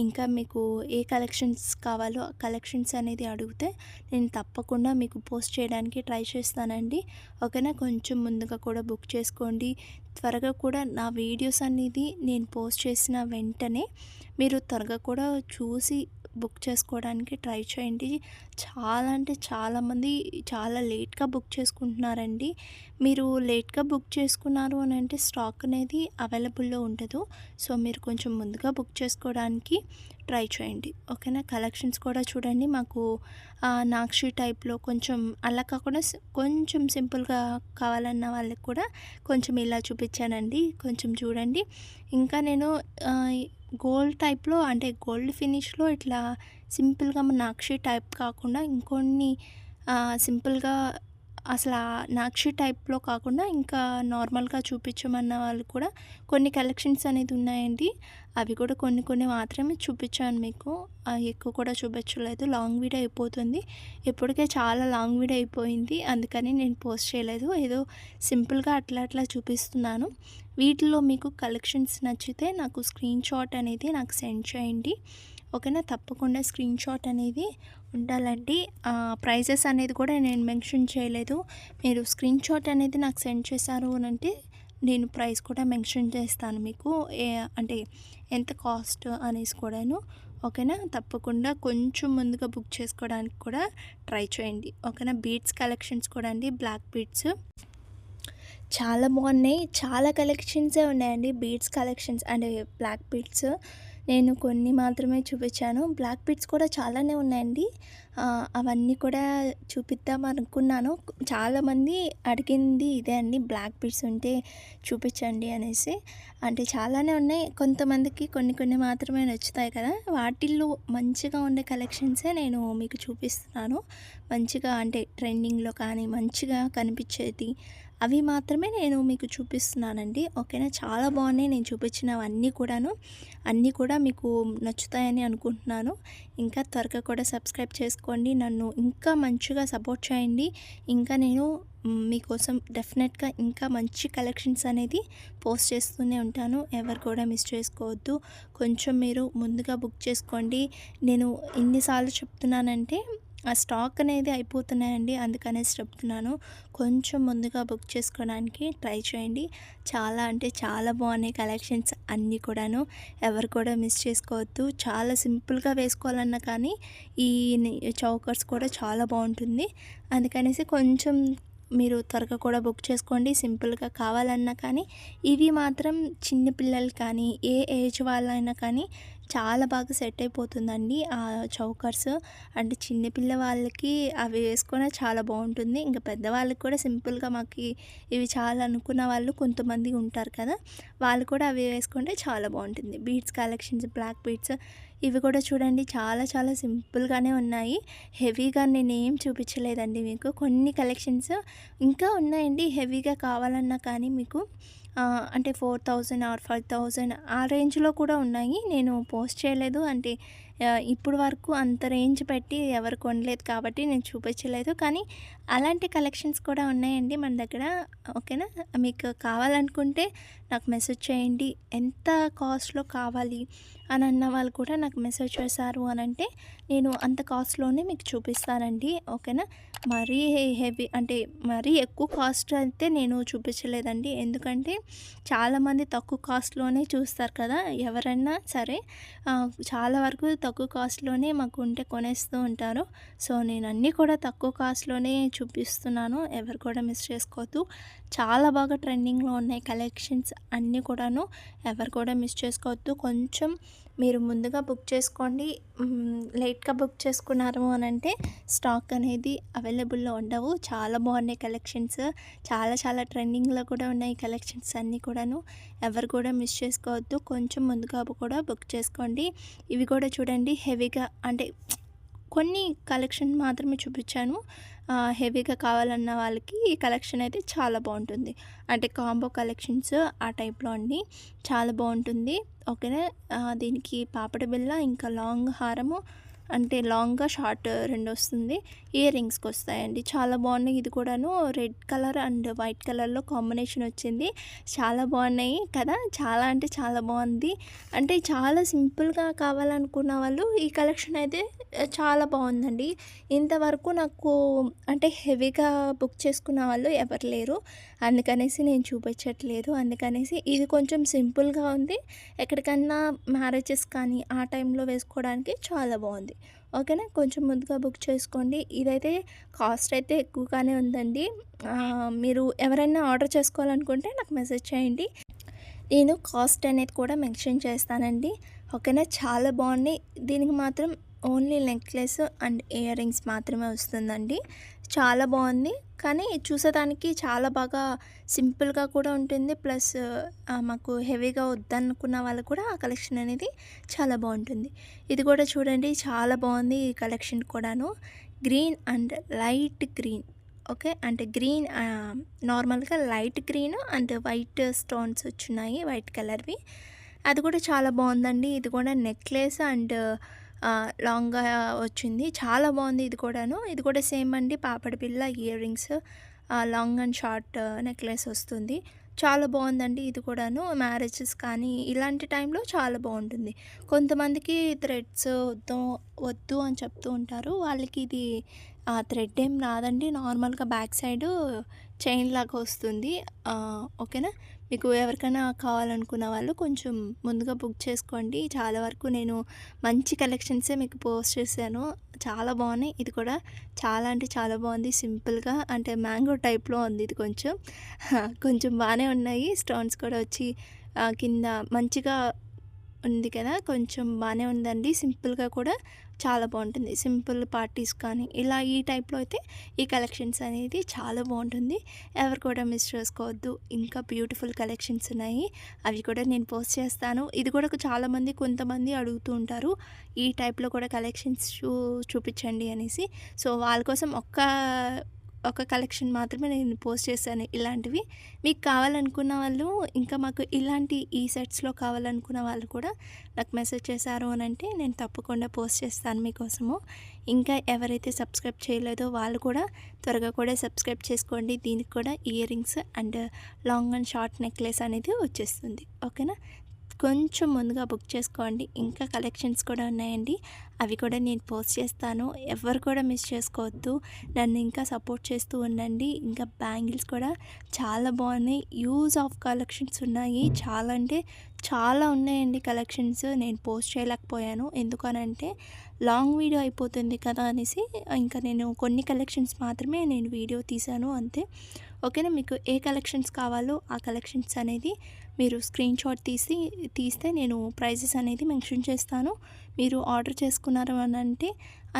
ఇంకా మీకు ఏ కలెక్షన్స్ కావాలో ఆ కలెక్షన్స్ అనేది అడిగితే నేను తప్పకుండా మీకు పోస్ట్ చేయడానికి ట్రై చేస్తానండి. ఓకేనా? కొంచెం ముందుగా కూడా బుక్ చేసుకోండి. త్వరగా కూడా నా వీడియోస్ అనేది నేను పోస్ట్ చేసిన వెంటనే మీరు త్వరగా కూడా చూసి బుక్ చేసుకోవడానికి ట్రై చేయండి. చాలా అంటే చాలామంది చాలా లేట్గా బుక్ చేసుకుంటున్నారండి. మీరు లేట్గా బుక్ చేసుకున్నారు అని అంటే స్టాక్ అనేది అవైలబుల్లో ఉండదు. సో మీరు కొంచెం ముందుగా బుక్ చేసుకోవడానికి ట్రై చేయండి. ఓకేనా? కలెక్షన్స్ కూడా చూడండి. మాకు నాక్షి టైప్లో కొంచెం అలా కాకుండా కొంచెం సింపుల్గా కావాలన్న వాళ్ళకి కూడా కొంచెం ఇలా చూపించానండి. కొంచెం చూడండి. ఇంకా నేను గోల్డ్ టైప్లో అంటే గోల్డ్ ఫినిష్లో ఇట్లా సింపుల్గా నాక్షి టైప్ కాకుండా ఇంకొన్ని సింపుల్గా అసలు నాక్షి టైప్లో కాకుండా ఇంకా నార్మల్గా చూపించమన్న వాళ్ళు కూడా కొన్ని కలెక్షన్స్ అనేది ఉన్నాయండి. అవి కూడా కొన్ని కొన్ని మాత్రమే చూపించాను మీకు. ఎక్కువ కూడా చూపించలేదు. లాంగ్ వీడియో అయిపోతుంది. ఇప్పటికే చాలా లాంగ్ వీడియో అయిపోయింది. అందుకని నేను పోస్ట్ చేయలేదు. ఏదో సింపుల్గా అట్లా అట్లా చూపిస్తున్నాను. వీటిలో మీకు కలెక్షన్స్ నచ్చితే నాకు స్క్రీన్ షాట్ అనేది నాకు సెండ్ చేయండి. ఓకేనా? తప్పకుండా స్క్రీన్ షాట్ అనేది ఉండాలండి. ప్రైజెస్ అనేది కూడా నేను మెన్షన్ చేయలేదు. మీరు స్క్రీన్ షాట్ అనేది నాకు సెండ్ చేశారు అని అంటే నేను ప్రైస్ కూడా మెన్షన్ చేస్తాను మీకు. అంటే ఎంత కాస్ట్ అనేసి కూడాను. ఓకేనా? తప్పకుండా కొంచెం ముందుగా బుక్ చేసుకోవడానికి కూడా ట్రై చేయండి. ఓకేనా? బీడ్స్ కలెక్షన్స్ కూడా అండి. బ్లాక్ బీడ్స్ చాలా బాగున్నాయి. చాలా కలెక్షన్సే ఉన్నాయండి. బీడ్స్ కలెక్షన్స్ అంటే బ్లాక్ బీడ్స్ నేను కొన్ని మాత్రమే చూపించాను. బ్లాక్ బీడ్స్ కూడా చాలానే ఉన్నాయండి. అవన్నీ కూడా చూపిద్దాం అనుకున్నాను. చాలామంది అడిగింది ఇదే అండి, బ్లాక్ బీడ్స్ ఉంటే చూపించండి అనేసి. అంటే చాలానే ఉన్నాయి. కొంతమందికి కొన్ని కొన్ని మాత్రమే నచ్చుతాయి కదా. వాటిల్లో మంచిగా ఉండే కలెక్షన్సే నేను మీకు చూపిస్తున్నాను. మంచిగా అంటే ట్రెండింగ్లో కానీ మంచిగా కనిపించేది అవి మాత్రమే నేను మీకు చూపిస్తున్నానండి. ఓకేనా? చాలా బాగున్నాయి నేను చూపించినవన్నీ కూడాను. అన్నీ కూడా మీకు నచ్చుతాయని అనుకుంటున్నాను. ఇంకా త్వరగా కూడా సబ్స్క్రైబ్ చేసుకోండి. నన్ను ఇంకా మంచిగా సపోర్ట్ చేయండి. ఇంకా నేను మీకోసం డెఫినెట్గా ఇంకా మంచి కలెక్షన్స్ అనేది పోస్ట్ చేస్తూనే ఉంటాను. ఎవరు కూడా మిస్ చేసుకోవద్దు. కొంచెం మీరు ముందుగా బుక్ చేసుకోండి. నేను ఎన్నిసార్లు చెప్తున్నానంటే ఆ స్టాక్ అనేది అయిపోతున్నాయండి. అందుకనేసి చెప్తున్నాను. కొంచెం ముందుగా బుక్ చేసుకోవడానికి ట్రై చేయండి. చాలా అంటే చాలా బాగున్నాయి కలెక్షన్స్ అన్నీ కూడాను. ఎవరు కూడా మిస్ చేసుకోవద్దు. చాలా సింపుల్‌గా వేసుకోవాలన్నా కానీ ఈ చౌకర్స్ కూడా చాలా బాగుంటుంది. అందుకనేసి కొంచెం మీరు త్వరగా కూడా బుక్ చేసుకోండి. సింపుల్‌గా కావాలన్నా కానీ ఇవి మాత్రం చిన్న పిల్లలు కానీ, ఏ ఏజ్ వాళ్ళైనా కానీ చాలా బాగా సెట్ అయిపోతుందండి. ఆ చౌకర్స్ అంటే చిన్న పిల్ల వాళ్ళకి అవి వేసుకున్న చాలా బాగుంటుంది. ఇంకా పెద్దవాళ్ళకి కూడా సింపుల్‌గా మాకు ఇవి చాలా అనుకున్న వాళ్ళు కొంతమంది ఉంటారు కదా! వాళ్ళు కూడా అవి వేసుకుంటే చాలా బాగుంటుంది. బీడ్స్ కలెక్షన్స్, బ్లాక్ బీడ్స్ ఇవి కూడా చూడండి చాలా చాలా సింపుల్‌గానే ఉన్నాయి. హెవీగా నేనేం చూపించలేదండి మీకు. కొన్ని కలెక్షన్స్ ఇంకా ఉన్నాయండి. హెవీగా కావాలన్నా కానీ మీకు అంటే 4000 ఆర్ 5000 ఆ రేంజ్‌లో కూడా ఉన్నాయి. నేను పోస్ట్ చేయలేదు. అంటే ఇప్పుడు వరకు అంత రేంజ్ పెట్టి ఎవరు కొనలేదు కాబట్టి నేను చూపించలేదు. కానీ అలాంటి కలెక్షన్స్ కూడా ఉన్నాయండి మన దగ్గర. ఓకేనా? మీకు కావాలనుకుంటే నాకు మెసేజ్ చేయండి. ఎంత కాస్ట్‌లో కావాలి అని అన్న వాళ్ళు కూడా నాకు మెసేజ్ చేశారు అనంటే నేను అంత కాస్ట్‌లోనే మీకు చూపిస్తానండి. ఓకేనా? మరీ హెవీ అంటే మరీ ఎక్కువ కాస్ట్ అయితే నేను చూపించలేదండి. ఎందుకంటే చాలామంది తక్కువ కాస్ట్‌లోనే చూస్తారు కదా! ఎవరైనా సరే చాలా వరకు తక్కువ కాస్ట్‌లోనే మాకు ఉంటే కొనేస్తూ ఉంటారు. సో, నేను అన్నీ కూడా తక్కువ కాస్ట్‌లోనే చూపిస్తున్నాను. ఎవరు కూడా మిస్ చేసుకోవద్దు. చాలా బాగా ట్రెండింగ్‌లో ఉన్నాయి కలెక్షన్స్ అన్నీ కూడాను. ఎవరు కూడా మిస్ చేసుకోవద్దు. కొంచెం మీరు ముందుగా బుక్ చేసుకోండి. లేట్‌గా బుక్ చేసుకున్నారు అనంటే స్టాక్ అనేది అవైలబుల్‌లో ఉండవు. చాలా బాగున్నాయి కలెక్షన్స్. చాలా చాలా ట్రెండింగ్‌లో కూడా ఉన్నాయి కలెక్షన్స్ అన్నీ కూడాను. ఎవరు కూడా మిస్ చేసుకోవద్దు. కొంచెం ముందుగా కూడా బుక్ చేసుకోండి. ఇవి కూడా చూడండి హెవీగా అంటే కొన్ని కలెక్షన్ మాత్రమే చూపించాను. హెవీగా కావాలన్న వాళ్ళకి ఈ కలెక్షన్ అయితే చాలా బాగుంటుంది. అంటే కాంబో కలెక్షన్స్ ఆ టైప్‌లో అండి. చాలా బాగుంటుంది. ఓకేనా? దీనికి పాపిడి బిళ్ళ ఇంకా లాంగ్ హారము అంటే లాంగ్‌గా షార్ట్ 2 వస్తుంది. ఇయర్ రింగ్స్‌కి వస్తాయండి. చాలా బాగున్నాయి. ఇది కూడాను రెడ్ కలర్ అండ్ వైట్ కలర్‌లో కాంబినేషన్ వచ్చింది. చాలా బాగున్నాయి కదా! చాలా అంటే చాలా బాగుంది. అంటే చాలా సింపుల్‌గా కావాలనుకున్న వాళ్ళు ఈ కలెక్షన్ అయితే చాలా బాగుందండి. ఇంతవరకు నాకు అంటే హెవీగా బుక్ చేసుకున్న వాళ్ళు ఎవరు లేరు. అందుకనేసి నేను చూపించట్లేదు. అందుకనేసి ఇది కొంచెం సింపుల్‌గా ఉంది. ఎక్కడికన్నా మ్యారేజెస్ కానీ ఆ టైంలో వేసుకోవడానికి చాలా బాగుంది. ఓకేనా? కొంచెం ముందుగా బుక్ చేసుకోండి. ఇదైతే కాస్ట్ అయితే ఎక్కువగానే ఉందండి. మీరు ఎవరైనా ఆర్డర్ చేసుకోవాలనుకుంటే నాకు మెసేజ్ చేయండి. నేను కాస్ట్ అనేది కూడా మెన్షన్ చేస్తానండి. ఓకేనా? చాలా బాగున్నాయి. దీనికి మాత్రం only necklace and ear rings మాత్రమే వస్తుందండి. చాలా బాగుంది. కానీ చూసేదానికి చాలా బాగా సింపుల్‌గా కూడా ఉంటుంది. ప్లస్ మాకు హెవీగా వద్దనుకున్న వాళ్ళకి కూడా ఆ కలెక్షన్ అనేది చాలా బాగుంటుంది. ఇది కూడా చూడండి చాలా బాగుంది ఈ కలెక్షన్ కూడాను. Green and light green. Okay. అంటే గ్రీన్ నార్మల్‌గా light green and white stones వచ్చున్నాయి. వైట్ కలర్‌వి. అది కూడా చాలా బావుందండి. ఇది కూడా నెక్లెస్ అండ్ లాంగ్‌గా వచ్చింది. చాలా బావుంది ఇది కూడాను. ఇది కూడా సేమ్ అండి పాపిడి బిళ్ళ ear rings long and short necklace వస్తుంది. చాలా బావుందండి ఇది కూడాను. మ్యారేజెస్ కానీ ఇలాంటి టైంలో చాలా బావుంటుంది. కొంతమందికి థ్రెడ్స్ వద్దు అని చెప్తూ ఉంటారు. వాళ్ళకి ఇది థ్రెడ్ ఏం రాదండి. నార్మల్‌గా బ్యాక్ సైడు చైన్ లాగా వస్తుంది. ఓకేనా? మీకు ఎవరికైనా కావాలనుకున్న వాళ్ళు కొంచెం ముందుగా బుక్ చేసుకోండి. చాలా వరకు నేను మంచి కలెక్షన్సే మీకు పోస్ట్ చేశాను. చాలా బాగున్నాయి. ఇది కూడా చాలా అంటే చాలా బాగుంది. సింపుల్‌గా అంటే మ్యాంగో టైప్‌లో ఉంది ఇది కొంచెం. కొంచెం బానే ఉన్నాయి. స్టోన్స్ కూడా వచ్చి కింద మంచిగా ఉంది కదా! కొంచెం బానే ఉందండి. సింపుల్‌గా కూడా చాలా బావుంటుంది. సింపుల్ పార్టీస్ కానీ ఇలా ఈ టైప్‌లో అయితే ఈ కలెక్షన్స్ అనేది చాలా బావుంటుంది. ఎవరు కూడా మిస్ చేసుకోవద్దు. ఇంకా బ్యూటిఫుల్ కలెక్షన్స్ ఉన్నాయి. అవి కూడా నేను పోస్ట్ చేస్తాను. ఇది కూడా చాలామంది కొంతమంది అడుగుతూ ఉంటారు. ఈ టైప్‌లో కూడా కలెక్షన్స్ చూపించండి అనేసి. సో, వాళ్ళ కోసం ఒక కలెక్షన్ మాత్రమే నేను పోస్ట్ చేశాను ఇలాంటివి. మీకు కావాలనుకున్న వాళ్ళు ఇంకా మాకు ఇలాంటి ఈ సెట్స్‌లో కావాలనుకున్న వాళ్ళు కూడా నాకు మెసేజ్ చేశారు అనంటే నేను తప్పకుండా పోస్ట్ చేస్తాను మీకోసము. ఇంకా ఎవరైతే సబ్స్క్రైబ్ చేయలేదో వాళ్ళు కూడా త్వరగా కూడా సబ్స్క్రైబ్ చేసుకోండి. దీనికి కూడా ear rings and long and short necklace అనేది వచ్చేస్తుంది. ఓకేనా? కొంచెం ముందుగా బుక్ చేసుకోండి. ఇంకా కలెక్షన్స్ కూడా ఉన్నాయండి. అవి కూడా నేను పోస్ట్ చేస్తాను. ఎవరు కూడా మిస్ చేసుకోవద్దు. నన్ను ఇంకా సపోర్ట్ చేస్తూ ఉండండి. ఇంకా బ్యాంగిల్స్ కూడా చాలా బాగున్నాయి. యూజ్ ఆఫ్ కలెక్షన్స్ ఉన్నాయి. చాలా అంటే చాలా ఉన్నాయండి కలెక్షన్స్. నేను పోస్ట్ చేయలేకపోయాను. ఎందుకనంటే లాంగ్ వీడియో అయిపోతుంది కదా అనేసి ఇంకా నేను కొన్ని కలెక్షన్స్ మాత్రమే నేను వీడియో తీశాను అంతే. ఓకేనా. మీకు ఏ కలెక్షన్స్ కావాలో ఆ కలెక్షన్స్ అనేది మీరు స్క్రీన్ షాట్ తీస్తే నేను ప్రైజెస్ అనేది మెన్షన్ చేస్తాను. మీరు ఆర్డర్ చేసుకున్నారు అని అంటే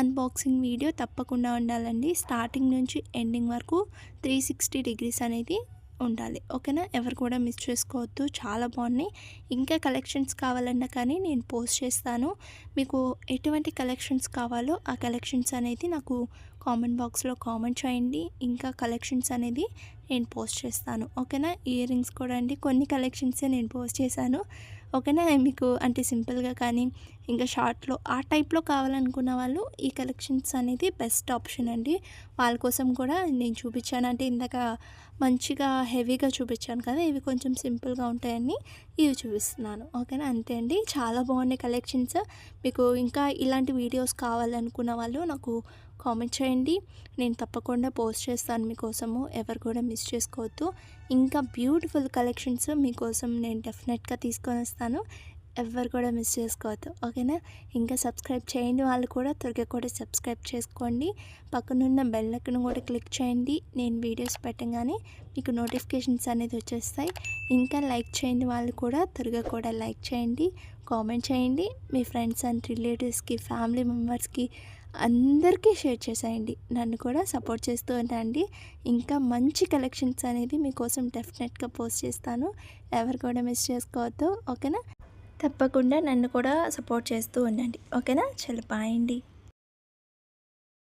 అన్బాక్సింగ్ వీడియో తప్పకుండా ఉండాలండి. స్టార్టింగ్ నుంచి ఎండింగ్ వరకు 360 డిగ్రీస్ అనేది ఉండాలి. ఓకేనా. ఎవరు కూడా మిస్ చేసుకోవద్దు. చాలా బాగున్నాయి. ఇంకా కలెక్షన్స్ కావాలన్నా కానీ నేను పోస్ట్ చేస్తాను. మీకు ఎటువంటి కలెక్షన్స్ కావాలో ఆ కలెక్షన్స్ అనేది నాకు కామెంట్ బాక్స్లో కామెంట్ చేయండి. ఇంకా కలెక్షన్స్ అనేది నేను పోస్ట్ చేస్తాను. ఓకేనా. ఇయర్ రింగ్స్ కూడా అండి కొన్ని కలెక్షన్సే నేను పోస్ట్ చేశాను. ఓకేనా. మీకు అంటే సింపుల్గా కానీ ఇంకా షార్ట్లో ఆ టైప్లో కావాలనుకున్న వాళ్ళు ఈ కలెక్షన్స్ అనేది బెస్ట్ ఆప్షన్ అండి. వాళ్ళ కోసం కూడా నేను చూపించాను. అంటే ఇందాక మంచిగా హెవీగా చూపించాను కదా, ఇవి కొంచెం సింపుల్గా ఉంటాయని ఇవి చూపిస్తున్నాను. ఓకేనా. అంతే అండి. చాలా బాగున్నాయి కలెక్షన్స్. మీకు ఇంకా ఇలాంటి వీడియోస్ కావాలనుకున్న వాళ్ళు నాకు కామెంట్ చేయండి. నేను తప్పకుండా పోస్ట్ చేస్తాను మీకోసము. ఎవరు కూడా మిస్ చేసుకోవద్దు. ఇంకా బ్యూటిఫుల్ కలెక్షన్స్ మీకోసం నేను డెఫినెట్గా తీసుకొని వస్తాను. ఎవ్వరు కూడా మిస్ చేసుకోవద్దు. ఓకేనా. ఇంకా సబ్స్క్రైబ్ చేయండి వాళ్ళు కూడా త్వరగా కూడా సబ్స్క్రైబ్ చేసుకోండి. పక్కనున్న బెల్ ఐకాన్ కూడా క్లిక్ చేయండి. నేను వీడియోస్ పెట్టగానే మీకు నోటిఫికేషన్స్ అనేది వచ్చేస్తాయి. ఇంకా లైక్ చేయండి వాళ్ళు కూడా త్వరగా కూడా లైక్ చేయండి, కామెంట్ చేయండి. మీ ఫ్రెండ్స్ అండ్ రిలేటివ్స్కి, ఫ్యామిలీ మెంబర్స్కి అందరికీ షేర్ చేసేయండి. నన్ను కూడా సపోర్ట్ చేస్తూ ఉండండి. ఇంకా మంచి కలెక్షన్స్ అనేది మీకోసం డెఫినెట్గా పోస్ట్ చేస్తాను. ఎవరు కూడా మిస్ చేసుకోవద్దు. ఓకేనా. తప్పకుండా నన్ను కూడా సపోర్ట్ చేస్తూ ఉండండి. ఓకేనా. చలో బాయ్ అండి.